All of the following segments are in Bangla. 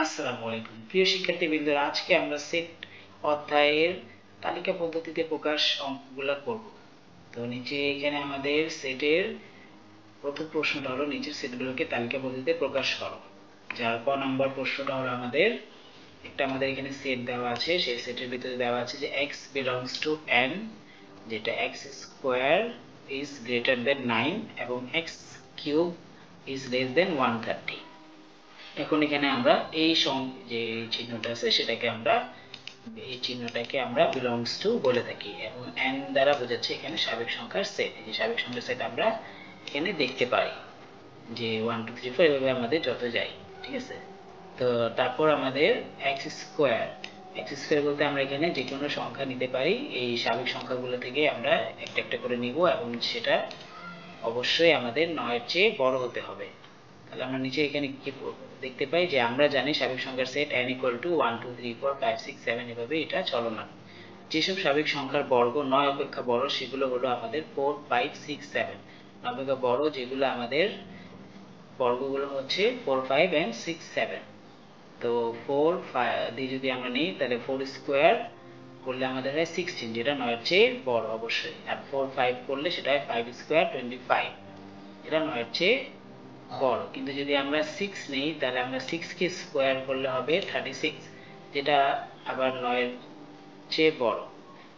আসসালামু আলাইকুম প্রিয় শিক্ষার্থীবৃন্দ, আজকে আমরা সেট অধ্যায়ের তালিকা পদ্ধতিতে প্রকাশ অঙ্কগুলো করব। তো নিচে এখানে আমাদের সেটের প্রথম প্রশ্নটা হলো নিচের সেটগুলোকে তালিকা পদ্ধতিতে প্রকাশ করো। যার ক নম্বর প্রশ্নটা হলো আমাদের এখানে সেট দেওয়া আছে, সেই সেটের ভিতরে দেওয়া আছে যে x belongs to n, যেটা x square is greater than 9 এবং x cube is less than 130। এখন এখানে আমরা এই যে চিহ্নটা আছে চিহ্নটাকে আমরা belongs to বলে থাকি এবং n দ্বারা বোঝাচ্ছে এখানে স্বাভাবিক সংখ্যার সেট। এই যে স্বাভাবিক সংখ্যার সেট আমরা এখানে দেখতে পারি যে 1 2 3 4 এভাবে আমাদের যত যায়, ঠিক আছে। তো তারপর আমাদের x স্কয়ার বলতে আমরা এখানে যে কোনো সংখ্যা নিতে পারি, এই স্বাভাবিক সংখ্যাগুলো থেকে আমরা একটা একটা করে নিব এবং সেটা অবশ্যই আমাদের 9 এর চেয়ে বড় হতে হবে। তাহলে আমরা নিচে এখানে কি দেখতে পাই যে আমরা জানি স্বাভাবিক সংখ্যার সেট n = 1 2 3 4 5 6 7 এভাবে এটা চলমান। যেসব স্বাভাবিক সংখ্যার বর্গ 9 অপেক্ষা বড় সেগুলো হলো আমাদের 4 5 6 7। 9 অপেক্ষা বড় যেগুলো আমাদের বর্গগুলো হচ্ছে 4 5 and 6 7। তো 4 5 দিয়ে যদি আমরা নিই তাহলে 4 স্কয়ার করলে আমাদের হয় 16, যেটা 9 এর চেয়ে বড় অবশ্যই। আর 4 5 করলে সেটা হয় 5 স্কয়ার 25, এটা 9 এর চেয়ে বড়। কিন্তু যদি আমরা 6 নেই তাহলে আমরা 6 কে স্কয়ার করলে হবে 36, যেটা আবার 9 এর চেয়ে বড়।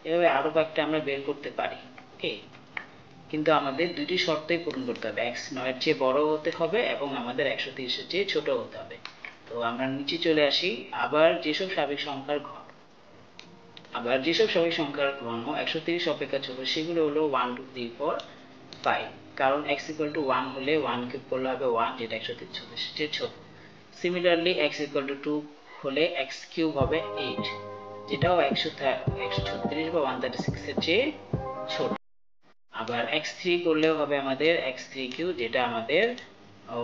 এভাবে আরো কয়েকটা আমরা বের করতে পারি, ওকে। কিন্তু আমাদের দুটি শর্তই পূরণ করতে হবে, x 9 এর চেয়ে বড় হতে হবে এবং আমাদের 130 এর চেয়ে ছোট হতে হবে। তো আমরা নিচে চলে আসি। আবার যেসব স্বাভাবিক সংখ্যার ঘন 130 অপেক্ষা ছোট সেগুলো হলো 1 2 3 4 5। কারণ x = 1 হলে 1 কিউব করলে হবে 1, যেটা 130 এর চেয়ে ছোট। সিমিলারলি x = 2 হলে x কিউব হবে 8, যেটাও 136 বা 136 এর চেয়ে ছোট। আবার x3 করলেও হবে আমাদের x3 কিউব, যেটা আমাদের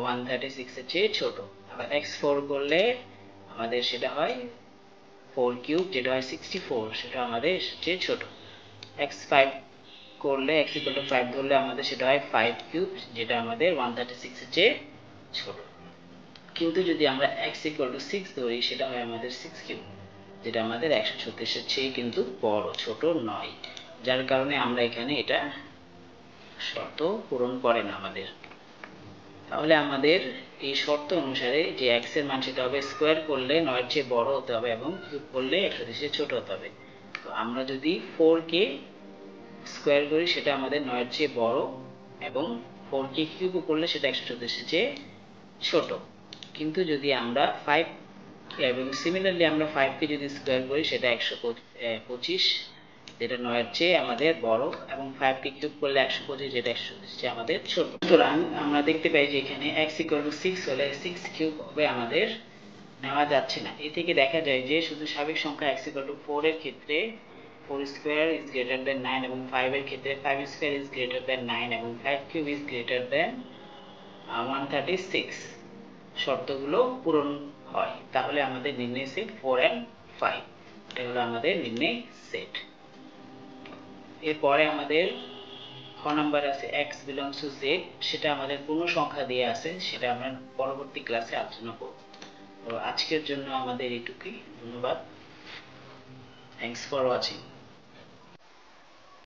136 এর চেয়ে ছোট। আবার x4 করলে আমাদের সেটা হয় 4 কিউব, যেটা হয় 64, সেটা আমাদের চেয়ে ছোট। x5 করলে x = 5 ধরলে আমাদের সেটা হয় 5 কিউব, যেটা আমাদের 136 এর চেয়ে ছোট। কিন্তু যদি আমরা x = 6 ধরি সেটা হয় আমাদের 6 কিউব, যেটা আমাদের 136 এর চেয়ে কিন্তু বড়, ছোট নয়। যার কারণে আমরা এখানে এটা শর্ত পূরণ করে না আমাদের। তাহলে আমাদের এই শর্ত অনুসারে যে x এর মান সেটা হবে স্কয়ার করলে 9 এর চেয়ে বড় হতে হবে এবং কিউব করলে 130 এর ছোট হতে হবে। তো আমরা যদি 4 কে স্কয়ার করি সেটা আমাদের 9 এর চেয়ে বড় এবং 4 কে কিউব করলে সেটা 134 এর চেয়ে ছোট। কিন্তু যদি আমরা 5 এবং সিমিলারলি আমরা 5 কে যদি স্কয়ার করি সেটা 125, যেটা 9 এর চেয়ে আমাদের বড়, এবং 5 কে কিউব করলে 125, যেটা 134 চেয়ে আমাদের ছোট। সুতরাং আমরা দেখতে পাই যে এখানে x = 6 হলে 6 কিউব হবে আমাদের নেওয়া যাচ্ছে না। এ থেকে দেখা যায় যে শুধু স্বাভাবিক সংখ্যা x = 4 এর ক্ষেত্রে 4 স্কয়ার is greater than 9 এবং 5 এর ক্ষেত্রে 5 স্কয়ার is greater than 9 এবং 5 কিউব is greater than 136 শর্তগুলো পূরণ হয়। তাহলে আমাদের নির্ণয় সেট 4 and 5, এটা হলো আমাদের নির্ণয় সেট। এরপরে আমাদের খ নাম্বার আছে x belongs to z, সেটা আমাদের পূর্ণ সংখ্যা দিয়ে আছে, সেটা আমরা পরবর্তী ক্লাসে আলোচনা করব। তো আজকের জন্য আমাদের এইটুকুই। ধন্যবাদ। Thanks for watching.